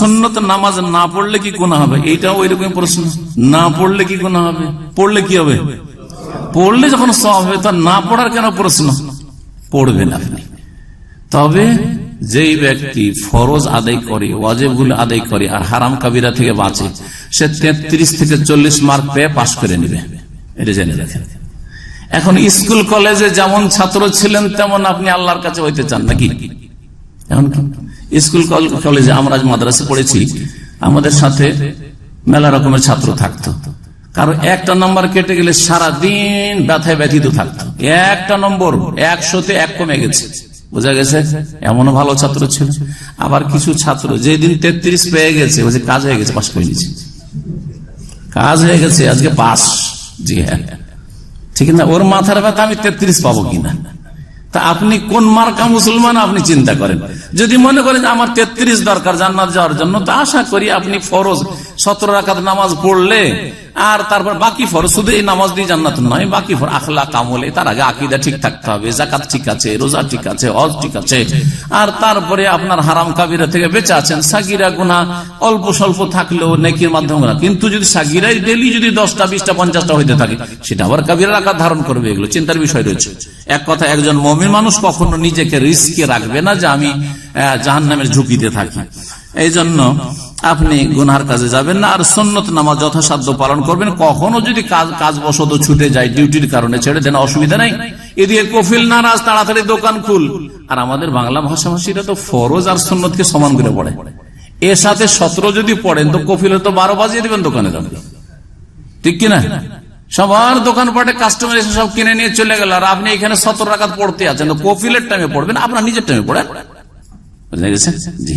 সুন্নত নামাজ না পড়লে কি গুনাহ হবে? এইটাও ওইরকম প্রশ্ন। না পড়লে কি গুনাহ হবে? পড়লে কি হবে? পড়লে যখন সওয়াব হবে, তা না পড়ার কেন প্রশ্ন? পড়বেন আপনি। তবে যেই ব্যক্তি ফরজ আদায় করে, ওয়াজিবগুলো আদায় করে আর হারাম কাবিরা থেকে বাঁচে, সে 33 থেকে 40 মার্ক পেয়ে পাশ করে নেবে, এটা জেনে রাখেন। এখন স্কুল কলেজে যেমন ছাত্র ছিলেন তেমন আপনি আল্লাহর কাছে হইতে চান নাকি? এখন স্কুল কলেজে আমরা মাদ্রাসা পড়েছি, আমাদের সাথে মেলা রকমের ছাত্র থাকতো। কারো একটা নম্বর কেটে গেলে সারাদিন ব্যথায় ব্যথিত থাকতো। একটা নম্বর 100-তে 1 কমে গেছে, বোঝা গেছে? এমনও ভালো ছাত্র ছিল। আবার কিছু ছাত্র যেদিন 33 পেয়ে গেছে, বলছে কাজ হয়ে গেছে, পাস করে নিয়েছে, কাজ হয়ে গেছে, আজকে পাস। জি হ্যাঁ, ঠিক না? ওর মাথার ব্যথা আমি 33 পাবো কিনা। তা আপনি কোন মার্কা মুসলমান আপনি চিন্তা করেন। যদি মনে করেন আমার 33 দরকার জান্নাত যাওয়ার জন্য, তা আশা করি আপনি ফরজ 17 রাকাত নামাজ পড়লে আর তারপর বাকি ফরজ, শুধু এই নামাজ দিয়ে জান্নাত নয়, বাকি ফরজ আখলাক আমলে, তার আগে আকীদা ঠিক থাকতে হবে, যাকাত ঠিক আছে, রোজা ঠিক আছে, হজ ঠিক আছে, আর তারপরে আপনার হারাম কাবিরা থেকে বেঁচে আছেন। সাগিরা গুনাহ অল্প স্বল্প থাকলেও নেকির মাধ্যমে না, কিন্তু যদি সাগিরাই ডেলি যদি 10টা 20টা 50টা হইতে থাকে, সেটা আবার কাবিরার আকার ধারণ করবে। এগুলো চিন্তার বিষয় রয়েছে। এক কথা, একজন মুমিন মানুষ কখনো নিজেকে রিস্কে রাখবে না যে আমি জাহান্নামের ঝুঁকিতে থাকি। এই জন্য আপনি গুনার কাজে যাবেন না, আর সুন্নত নামাজ যথাসাধ্য পালন করবেন। কখনো যদি কাজ বশত ছুটে যায়, ডিউটির কারণে ছেড়ে দেন, অসুবিধা নাই। এদিকে কফিল নারাজ, তাড়াতাড়ি দোকান খুল। আর আমাদের বাংলা ভাষাভাষীরা তো ফরজ আর সুন্নতকে সমান করে পড়ে। এর সাথে 17 যদি পড়েন তো কফিলে তো 12 বাজিয়ে দিবেন দোকানে যাবেন, ঠিক কিনা? সবার দোকানপাটে কাস্টমার এসে সব কিনে নিয়ে চলে গেল, আর আপনি এখানে 17 রাকাত পড়তে আছেন। তো কফিলের টাইমে পড়বেন, আপনার নিজের টাইমে পড়েন, বুঝা গেছে? জি।